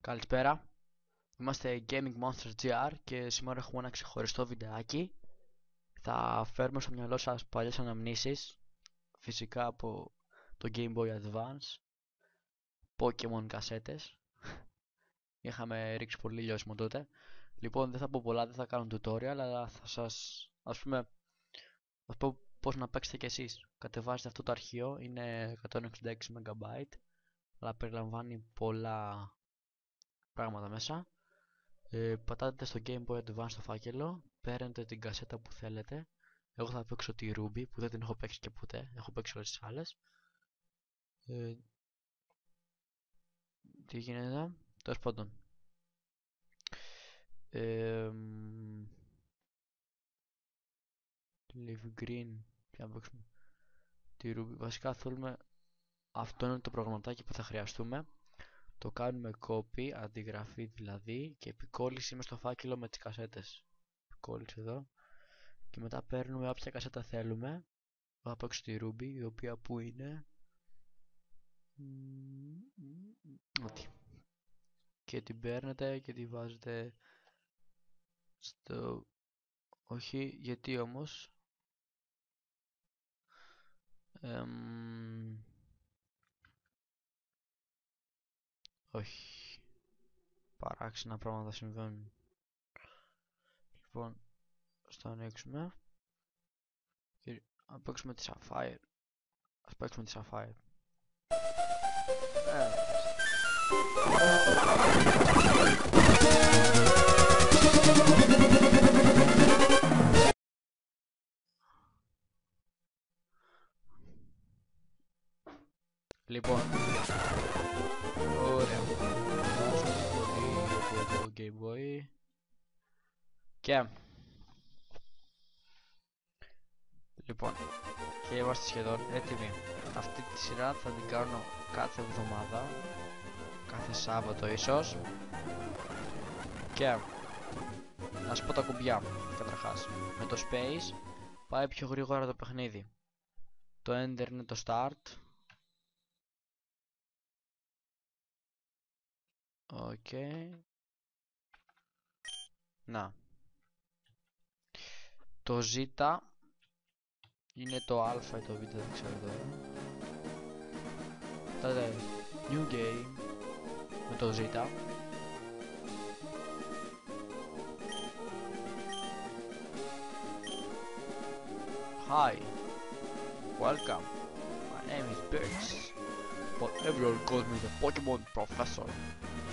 Καλησπέρα, είμαστε Gaming Monsters GR και σήμερα έχουμε ένα ξεχωριστό βιντεάκι. Θα φέρουμε στο μυαλό σας παλιές αναμνήσεις, φυσικά από το Game Boy Advance, Pokemon κασέτες. Είχαμε ρίξει πολύ λιώσιμο τότε. Λοιπόν, δεν θα πω πολλά, δεν θα κάνω tutorial, αλλά θα σας πω πώς να παίξετε κι εσείς. Κατεβάζετε αυτό το αρχείο, είναι 166 MB, αλλά περιλαμβάνει πολλά πράγματα μέσα. Πατάτε στο Game Boy Advance στο φάκελο, παίρνετε την κασέτα που θέλετε. Εγώ θα παίξω τη Ruby που δεν την έχω παίξει και ποτέ, έχω παίξει όλες τις άλλες. Τι γίνεται εδώ, τέλος πάντων. Leaf Green, ποια να παίξουμε, τη Ruby. Βασικά θέλουμε, αυτό είναι το προγραμματάκι που θα χρειαστούμε. Το κάνουμε copy, αντιγραφή δηλαδή, και επικόλληση μες στο φάκελο με τις κασέτες. Επικόλληση εδώ. Και μετά παίρνουμε όποια κασέτα θέλουμε. Θα παίξω τη Ruby, η οποία που είναι ό,τι. Και την παίρνετε και τη βάζετε στο... Όχι, γιατί όμως όχι, παράξενα πράγματα συμβαίνουν. Λοιπόν, στο ανοίξουμε και να παίξουμε τη Sapphire. Ας παίξουμε τη Sapphire. Λοιπόν, ωραία. Βάζω το Game Boy και λοιπόν, και είμαστε σχεδόν έτοιμοι. Αυτή τη σειρά θα την κάνω κάθε εβδομάδα, κάθε Σάββατο ίσως. Και να σου πω τα κουμπιά. Καταρχάς, με το Space πάει πιο γρήγορα το παιχνίδι. Το Enter είναι το Start. Οκ. Να. Το Z είναι το Α ή το Β, δεν ξέρω τώρα. Τότε New Game με το Z. Hi, welcome. My name is Birds, but everyone calls me the Pokemon Professor.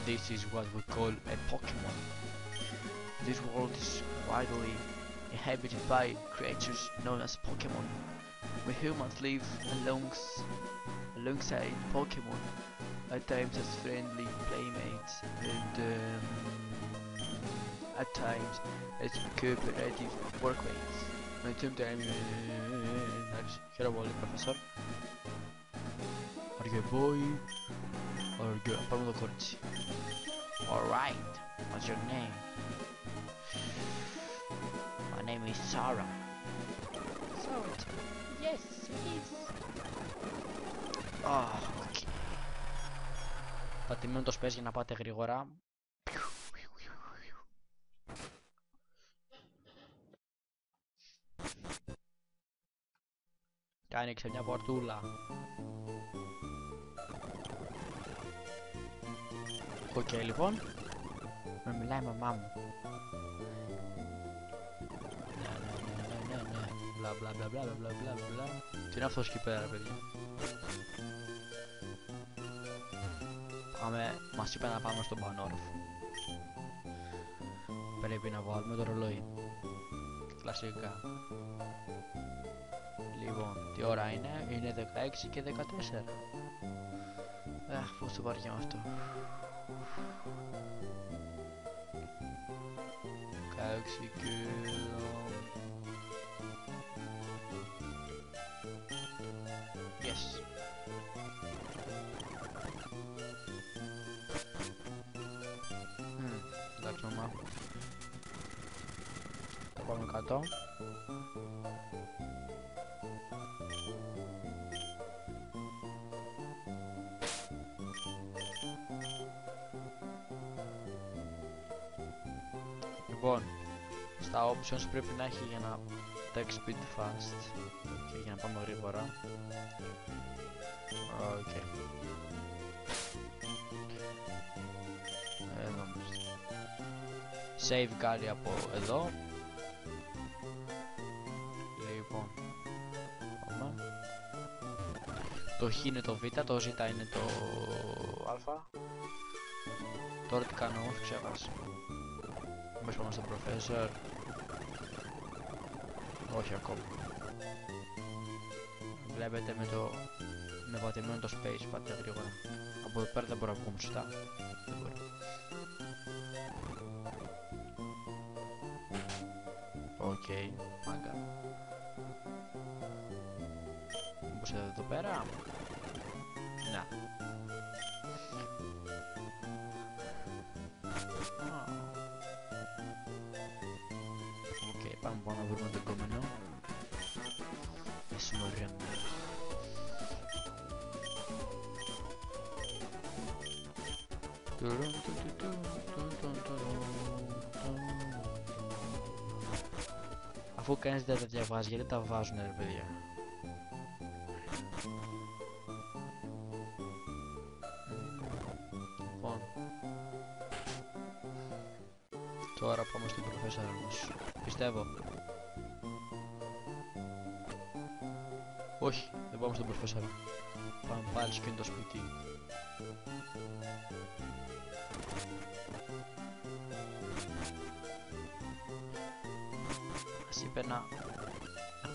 This is what we call a Pokemon. This world is widely inhabited by creatures known as Pokemon. We humans live alongside Pokemon, at times as friendly playmates and at times as cooperative workmates. And sometimes hello, Professor. Are you a boy or are you a part of the corte? Alright, what's your name? My name is Sarah. Sarah? Yes, it is. Okay. Πατημένο το space για να πάτε γρήγορα. Και άνοιξε μια πορτούλα. Οκ, λοιπόν. Με μιλάει η μαμά μου. Ναι. Μπλα μπλα μπλα μπλα μπλα μπλα μπλα. Τι είναι αυτός εκεί πέρα, παιδιά? Μας είπε να πάμε στον πανόροφο. Πρέπει να βάλουμε το ρολόι. Κλασικά. Λοιπόν, τι ώρα είναι? Είναι 16 και 14. Πώς το βαριέμαι αυτό. 16 κιλό. Yes. Εντάξει, μαμά. Θα πάμε κάτω. Λοιπόν, στα options πρέπει να έχει για να text speed fast και για να πάμε γρήγορα. Okay. Εδώ είμαστε. Save κάτι από εδώ. Λοιπόν, το Χ είναι το Β, το Ζ είναι το Α. Τώρα τι κάνω όμως, ξέχασα. Μες πάμε στον Professor. Όχι ακόμα. Βλέπετε με πατημένο το space, πάτε γρήγορα. Από εδώ πέρα δεν μπορώ να βγούμε σωστά. Δεν μπορώ. Οκ, μάγκα. Μήπως εδώ πέρα. Να. Οκ, πάμε να βρούμε το επόμενο. Συμμορία. Αφού κανείς δεν τα διαβάζει, γιατί τα βάζουνε ρε παιδιά. Λοιπόν, τώρα πάμε στον Professor μας. Πιστεύω. Όχι, δεν πάμε στον Professor. Πάμε πάλι στο κινητό σπίτι. Ας είπε να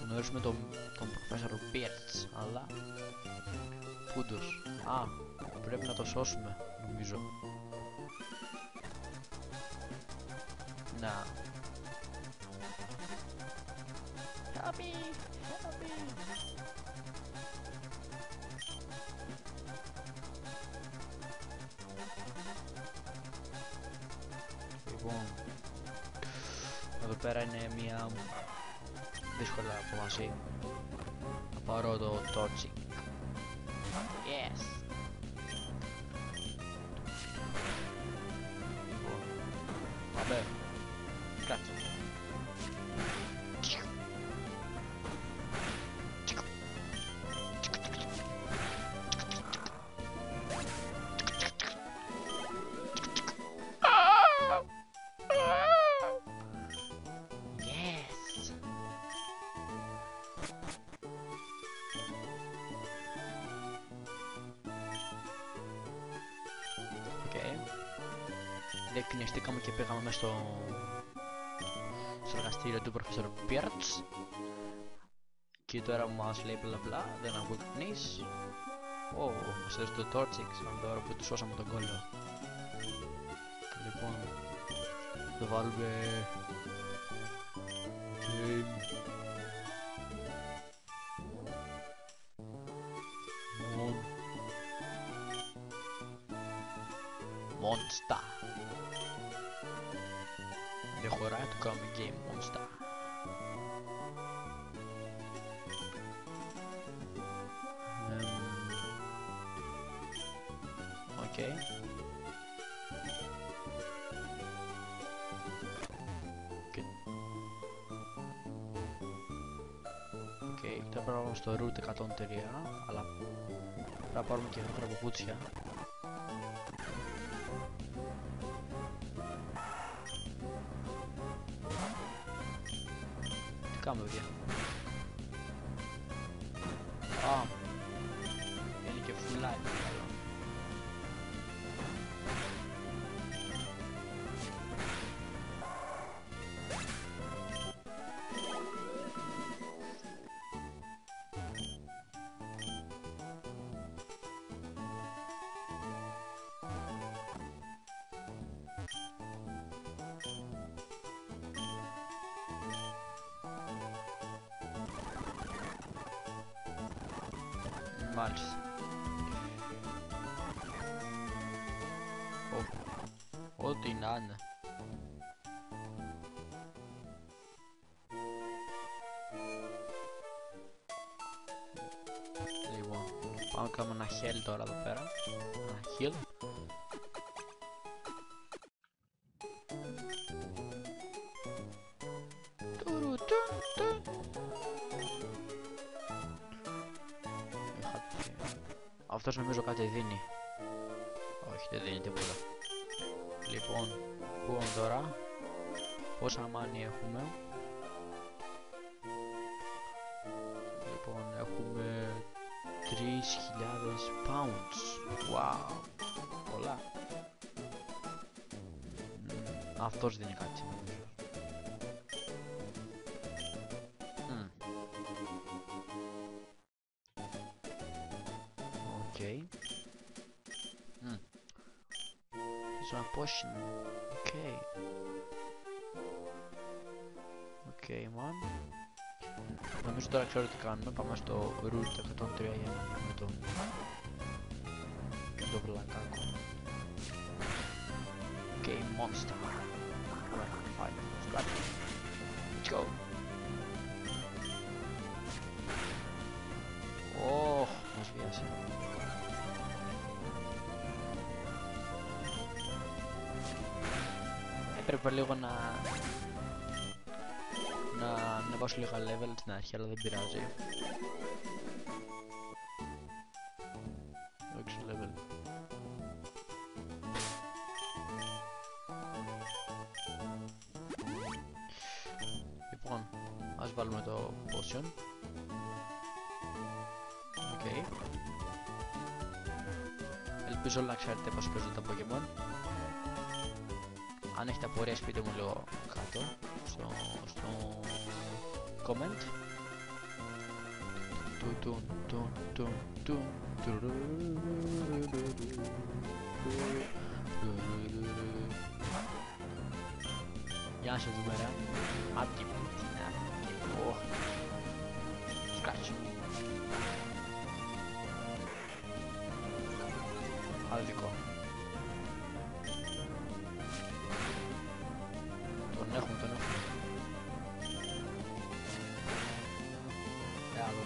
γνωρίσουμε τον Professor Pierce, αλλά πούντος. Α, πρέπει να το σώσουμε, νομίζω. Να. Help me, help me. Λοιπόν, εδώ πέρα είναι μια δύσκολα απομασή. Θα πάρω το Torchic. Yes. Λοιπόν, πάμε. Κάτσε. Κνηστήκαμε και πήγαμε μέσα στο εργαστήριο του Professor Pierce και τώρα μας λέει μπλα μπλα, δεν ακούει κανείς. Ω, μας έδωσε το Torchic σαν τώρα που του σώσαμε τον κόλλο. Λοιπόν, το βάλουμε game Monster. Δεν χωράει, το κάνουμε Game Monster. Οκ. Οκ, τώρα πρέπει να πάμε στο Route 103, αλλά πρέπει να πάρουμε και γρήγορα παπούτσια. Κάμε παιδιά. Α, είναι και full life. Μάλιστα. Ό,τι να είναι. Λοιπόν, πάμε να κάνουμε ένα heal τώρα εδώ πέρα. Ένα heal. Αυτός νομίζω κάτι δίνει. Όχι, δεν δίνει τίποτα. Λοιπόν, πού είναι τώρα? Πόσα μάνι έχουμε? Λοιπόν, έχουμε 3.000 pounds. Wow, πολλά. Αυτός δίνει κάτι. Okay. He's a potion. Okay. Okay, man. Νομίζω τώρα ξέρω τι κάνουμε. Πάμε στο route 103 για να δούμε το βλακάκο. Okay, monster. Alright, fine. Let's go. Oh, μας βιάσε. Έπρεπε λίγο να ανεβάσω λίγα level στην αρχή, αλλά δεν πειράζει. 6 level. Λοιπόν, ας βάλουμε το potion. Okay. Ελπίζω να ξέρετε πως παίζουν τα Pokemon. Αν έχετε απορίες πείτε μου λίγο κάτω στο comment. Για να σε δούμε ρε. Απ' την πούτινα. Σκάτσο. Αδικό. Τον έχουμε. Άλλο.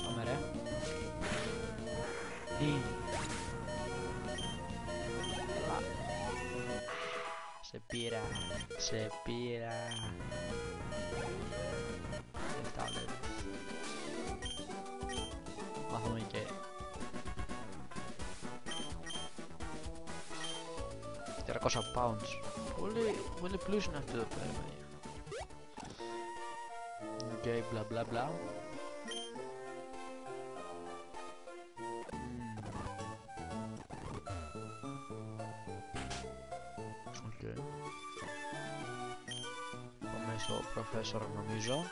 Πάμε ρε. Έλα. Σε πήρα. Λεφτά βλέπεις. Μάθαμε και 400 pounds. Πολύ πλούσιο είναι αυτό εδώ πέρα. Ok, μπλα μπλα μπλα. Ok. Πάμε στο professor νομίζω.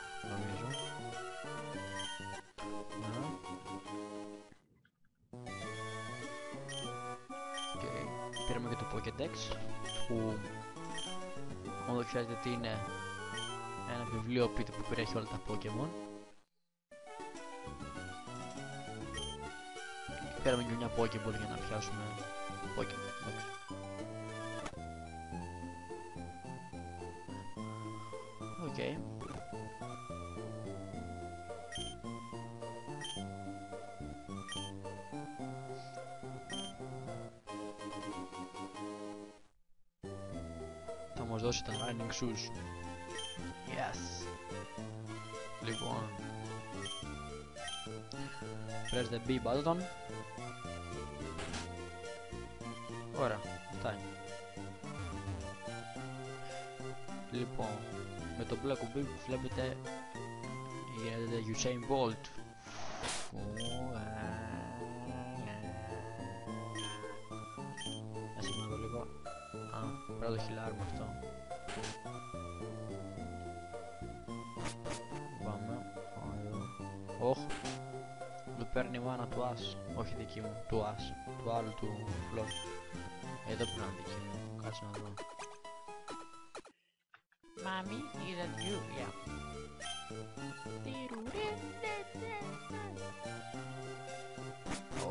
Πήραμε και το Pokédex που αν δεν ξέρετε τι είναι, ένα βιβλίο πείτε που περιέχει όλα τα Pokemon. Πήραμε και μια Pokéball για να πιάσουμε Pokemon. Okay. Θα μας δώσει τα running shoes. Yes. Λοιπόν, press the B button. Ωραία, φτάνει. Λοιπόν, με το μπλε κουμπί που βλέπετε γίνεται Usain Bolt. Ας είμαι λίγο. Πρέπει να το χιλάρουμε αυτό. Πάμε. Όχι. Του παίρνει η μάνα του As. Όχι δική μου. Του As. Του άλλου του Φλόρ. Εδώ πρέπει να είναι δική μου. Κάτσε να δω. Mommy, is that you? Yeah.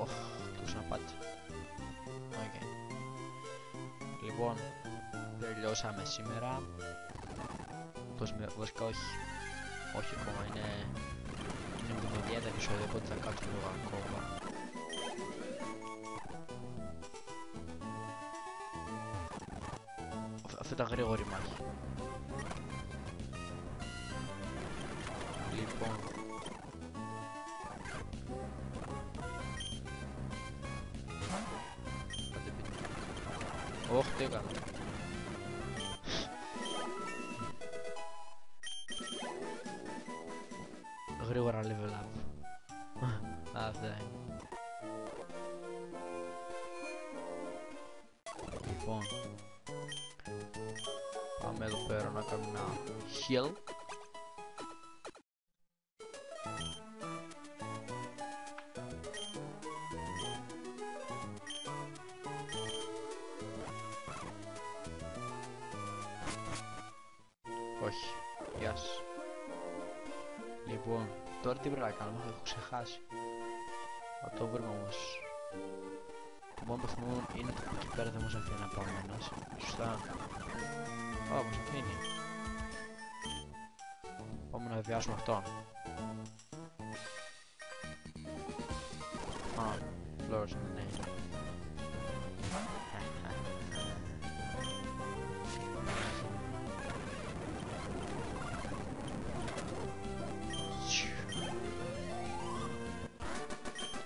Ωχ, τους να πάτε. Okay. Λοιπόν, τελειώσαμε σήμερα. Βασικά όχι. Όχι ακόμα, είναι με 30 επεισόδια, οπότε θα κάτσουμε λίγο ακόμα. Αυτή τα γρήγορη μάχη. Λοιπόν, όχι, τι έκανα. Γρήγορα level up. Αυτά είναι. Λοιπόν, πάμε εδώ πέρα να κάνουμε ένα heal. Όχι, γεια σου. Λοιπόν, τώρα τι πρέπει να κάνουμε, έχω ξεχάσει. Θα το βρούμε όμως. Το μόνο που θυμούμαι είναι ότι εκεί πέρα δεν μας αφήνει να πάμε ένας. Σωστά. Α, μας αφήνει. Πάμε να βιάσουμε αυτόν. Α, φλόρος είναι, ναι.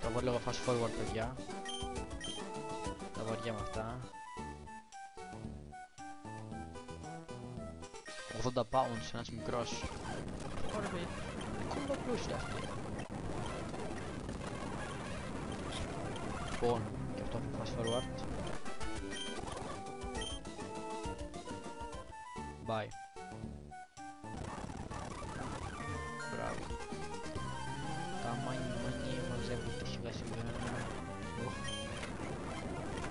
Θα βάλω λίγο fast forward, παιδιά. Τα βαριά με αυτά. 80 pounds, ένας μικρός. Ωραία, παιδί. Κόμπα πλούσια αυτή. Λοιπόν, και αυτό fast forward. Bye. Μπράβο. Τα μάνι μαζεύουν τα σιγά σιγά.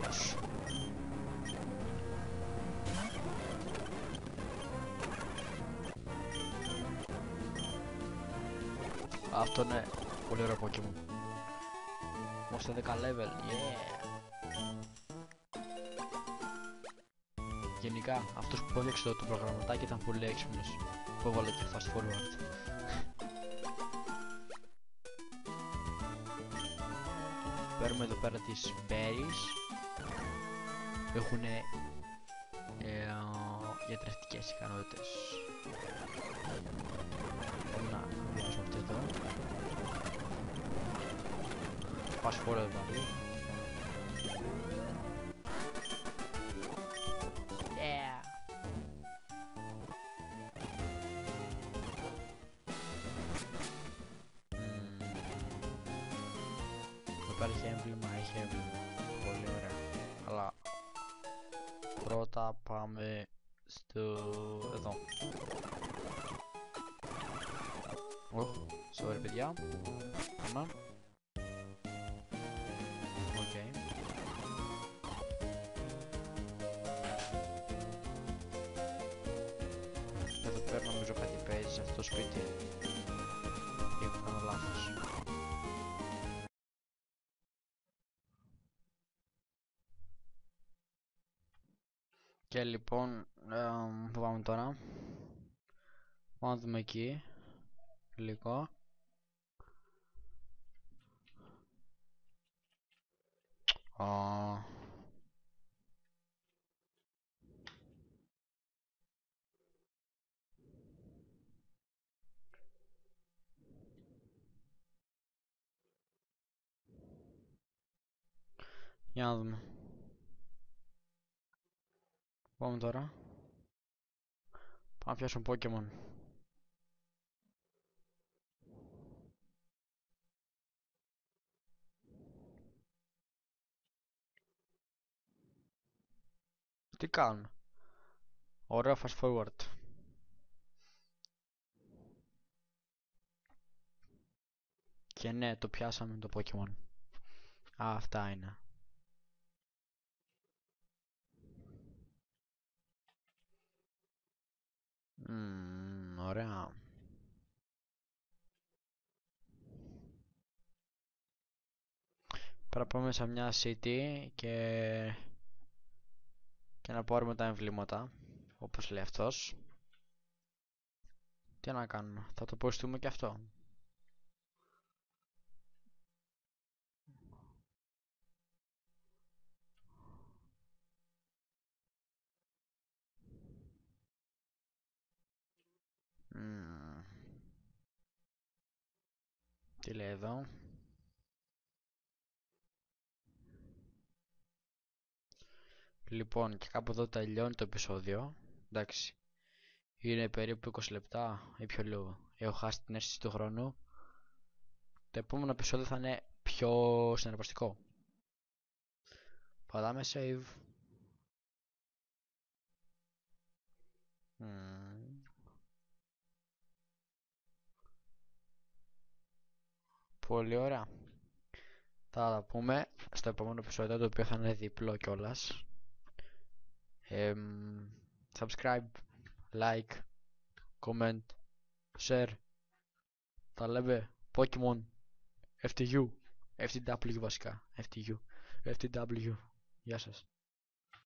Γεια σου. Αυτό είναι πολύ ωραίο Pokemon. Είμαστε 10 level, yeah. Γενικά, αυτός που έφτιαξε το προγραμματάκι ήταν πολύ έξυπνος. Που έβαλε και fast forward. Παίρνουμε εδώ πέρα τις berries. Έχουνε γιατρευτικές ικανότητες. Πάμε να βιάσουμε αυτή εδώ. Fast forward δηλαδή. Yeah. Εδώ πέρα έχει έμβλημα, έχει έμβλημα. Πολύ ωραία. Αλλά πρώτα πάμε στο εδώ. Sorry παιδιά. Πάμε. Οκ. Εδώ πέρα νομίζω κάτι παίζει σε αυτό το σπίτι. Ή έχω κάνει λάθος. Και λοιπόν, πάμε τώρα. Πάμε να δούμε εκεί. Λίγο. Για να δούμε. Πάμε τώρα. Πάμε να πιάσουμε Pokemon. Τι κάνουν. Ωραία fast forward. Και ναι, το πιάσαμε το Pokemon. Αυτά είναι. Ωραία. Πρέπει να πάμε σε μια city και να πάρουμε τα εμβλήματα, όπως λέει αυτός. Τι να κάνουμε, θα το ποστούμε και αυτό. Τι λέει εδώ? Λοιπόν, και κάπου εδώ τελειώνει το επεισόδιο. Εντάξει, είναι περίπου 20 λεπτά ή πιο λίγο. Έχω χάσει την αίσθηση του χρόνου. Το επόμενο επεισόδιο θα είναι πιο συναρπαστικό. Πατάμε save. Πολύ ωραία. Θα τα πούμε στο επόμενο επεισόδιο, το οποίο θα είναι διπλό κιόλας. Subscribe, like, comment, share. Τα λέμε Pokemon FTU, FTW βασικά, FTU, FTW. Γεια σας.